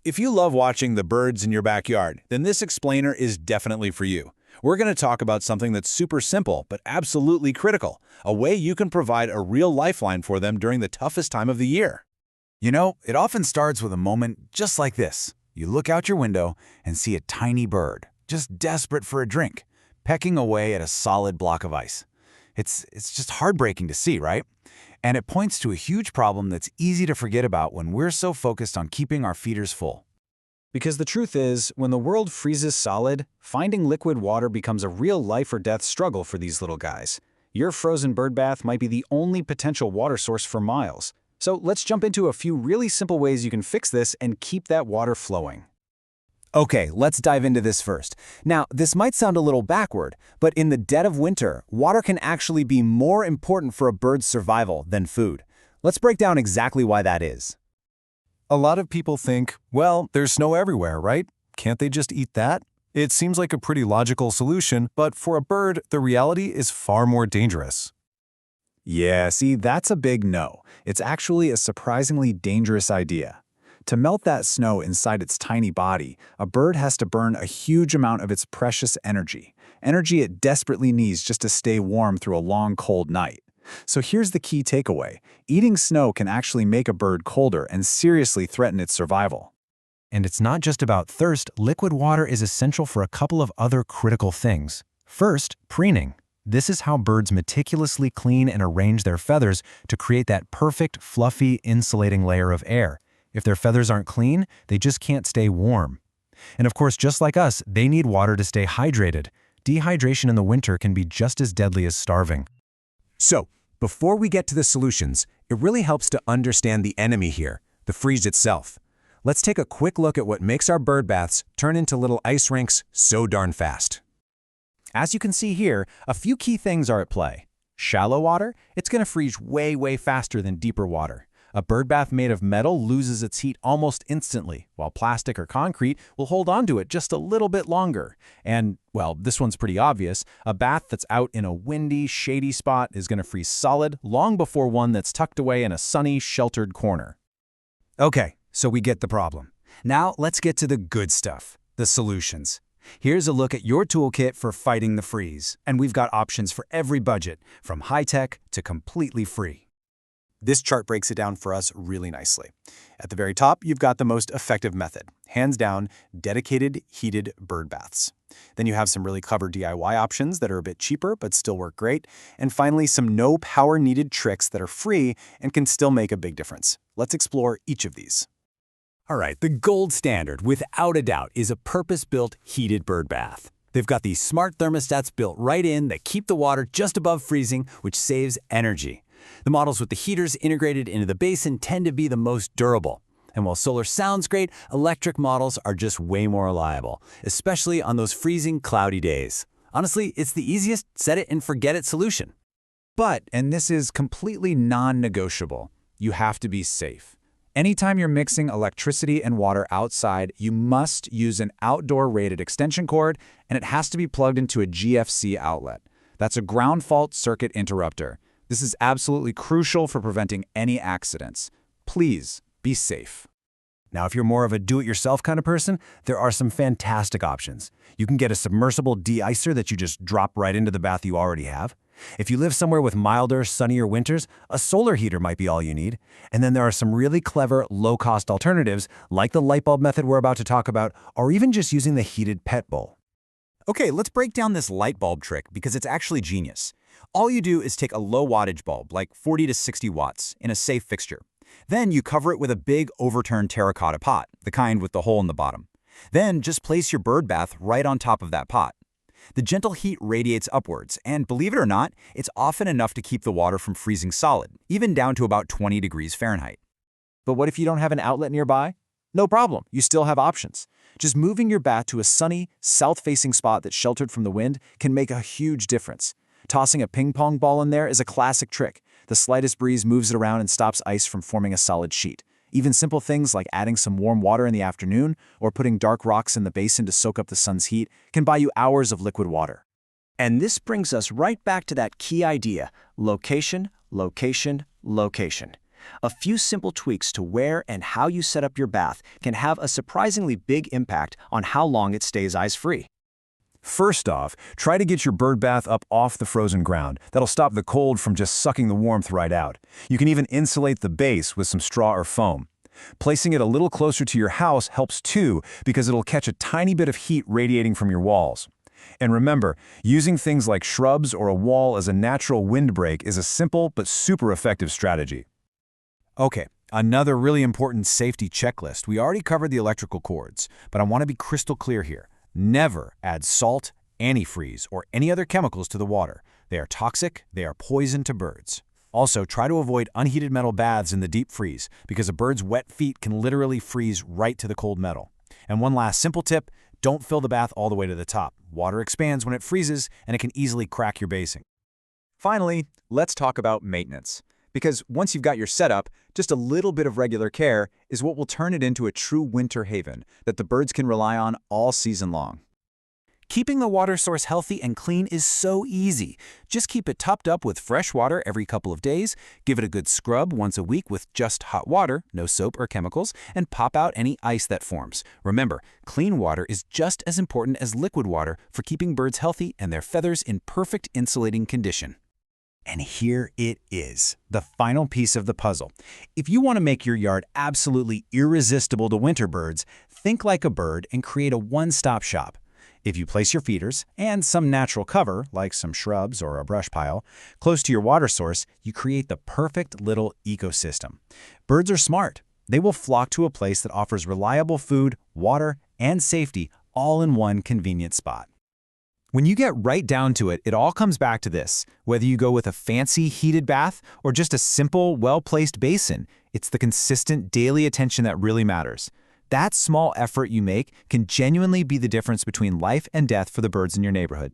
If you love watching the birds in your backyard, then this explainer is definitely for you. We're going to talk about something that's super simple, but absolutely critical, a way you can provide a real lifeline for them during the toughest time of the year. You know, it often starts with a moment just like this. You look out your window and see a tiny bird, just desperate for a drink, pecking away at a solid block of ice. It's just heartbreaking to see, right? And it points to a huge problem that's easy to forget about when we're so focused on keeping our feeders full. Because the truth is, when the world freezes solid, finding liquid water becomes a real life or death struggle for these little guys. Your frozen bird bath might be the only potential water source for miles. So let's jump into a few really simple ways you can fix this and keep that water flowing. Okay, let's dive into this first. Now, this might sound a little backward, but in the dead of winter, water can actually be more important for a bird's survival than food. Let's break down exactly why that is. A lot of people think, well, there's snow everywhere, right? Can't they just eat that? It seems like a pretty logical solution, but for a bird, the reality is far more dangerous. Yeah, see, that's a big no. It's actually a surprisingly dangerous idea. To melt that snow inside its tiny body, a bird has to burn a huge amount of its precious energy it desperately needs just to stay warm through a long, cold night. So here's the key takeaway. Eating snow can actually make a bird colder and seriously threaten its survival. And it's not just about thirst. Liquid water is essential for a couple of other critical things. First, preening. This is how birds meticulously clean and arrange their feathers to create that perfect, fluffy, insulating layer of air. If their feathers aren't clean, they just can't stay warm. And of course, just like us, they need water to stay hydrated. Dehydration in the winter can be just as deadly as starving. So, before we get to the solutions, it really helps to understand the enemy here, the freeze itself. Let's take a quick look at what makes our bird baths turn into little ice rinks so darn fast. As you can see here, a few key things are at play. Shallow water, it's going to freeze way faster than deeper water. A bird bath made of metal loses its heat almost instantly, while plastic or concrete will hold on to it just a little bit longer. And, well, this one's pretty obvious. A bath that's out in a windy, shady spot is going to freeze solid long before one that's tucked away in a sunny, sheltered corner. Okay, so we get the problem. Now let's get to the good stuff, the solutions. Here's a look at your toolkit for fighting the freeze. And we've got options for every budget, from high-tech to completely free. This chart breaks it down for us really nicely. At the very top, you've got the most effective method, hands down, dedicated heated bird baths. Then you have some really clever DIY options that are a bit cheaper but still work great. And finally, some no power needed tricks that are free and can still make a big difference. Let's explore each of these. All right, the gold standard, without a doubt, is a purpose-built heated bird bath. They've got these smart thermostats built right in that keep the water just above freezing, which saves energy. The models with the heaters integrated into the basin tend to be the most durable. And while solar sounds great, electric models are just way more reliable, especially on those freezing, cloudy days. Honestly, it's the easiest set it and forget it solution. But, and this is completely non-negotiable, you have to be safe. Anytime you're mixing electricity and water outside, you must use an outdoor-rated extension cord, and it has to be plugged into a GFC outlet. That's a ground fault circuit interrupter. This is absolutely crucial for preventing any accidents. Please, be safe. Now, if you're more of a do-it-yourself kind of person, there are some fantastic options. You can get a submersible de-icer that you just drop right into the bath you already have. If you live somewhere with milder, sunnier winters, a solar heater might be all you need. And then there are some really clever, low-cost alternatives, like the light bulb method we're about to talk about, or even just using the heated pet bowl. Okay, let's break down this light bulb trick because it's actually genius. All you do is take a low wattage bulb, like 40 to 60 watts, in a safe fixture. Then you cover it with a big overturned terracotta pot, the kind with the hole in the bottom. Then just place your bird bath right on top of that pot. The gentle heat radiates upwards, and believe it or not, it's often enough to keep the water from freezing solid, even down to about 20 degrees Fahrenheit. But what if you don't have an outlet nearby? No problem, you still have options. Just moving your bath to a sunny, south-facing spot that's sheltered from the wind can make a huge difference. Tossing a ping-pong ball in there is a classic trick. The slightest breeze moves it around and stops ice from forming a solid sheet. Even simple things like adding some warm water in the afternoon or putting dark rocks in the basin to soak up the sun's heat can buy you hours of liquid water. And this brings us right back to that key idea: location, location, location. A few simple tweaks to where and how you set up your bath can have a surprisingly big impact on how long it stays ice-free. First off, try to get your bird bath up off the frozen ground. That'll stop the cold from just sucking the warmth right out. You can even insulate the base with some straw or foam. Placing it a little closer to your house helps too, because it'll catch a tiny bit of heat radiating from your walls. And remember, using things like shrubs or a wall as a natural windbreak is a simple but super effective strategy. Okay, another really important safety checklist. We already covered the electrical cords, but I want to be crystal clear here. Never add salt, antifreeze, or any other chemicals to the water. They are toxic, they are poison to birds. Also, try to avoid unheated metal baths in the deep freeze, because a bird's wet feet can literally freeze right to the cold metal. And one last simple tip, don't fill the bath all the way to the top. Water expands when it freezes, and it can easily crack your basing. Finally, let's talk about maintenance. Because once you've got your setup, just a little bit of regular care is what will turn it into a true winter haven that the birds can rely on all season long. Keeping the water source healthy and clean is so easy. Just keep it topped up with fresh water every couple of days, give it a good scrub once a week with just hot water, no soap or chemicals, and pop out any ice that forms. Remember, clean water is just as important as liquid water for keeping birds healthy and their feathers in perfect insulating condition. And here it is, the final piece of the puzzle. If you want to make your yard absolutely irresistible to winter birds, think like a bird and create a one-stop shop. If you place your feeders and some natural cover, like some shrubs or a brush pile, close to your water source, you create the perfect little ecosystem. Birds are smart. They will flock to a place that offers reliable food, water, and safety all in one convenient spot. When you get right down to it, it all comes back to this. Whether you go with a fancy heated bath or just a simple, well-placed basin, it's the consistent daily attention that really matters. That small effort you make can genuinely be the difference between life and death for the birds in your neighborhood.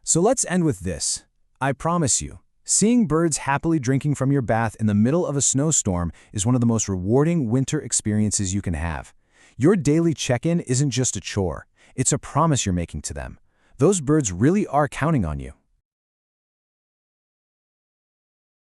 So let's end with this. I promise you, seeing birds happily drinking from your bath in the middle of a snowstorm is one of the most rewarding winter experiences you can have. Your daily check-in isn't just a chore, it's a promise you're making to them. Those birds really are counting on you.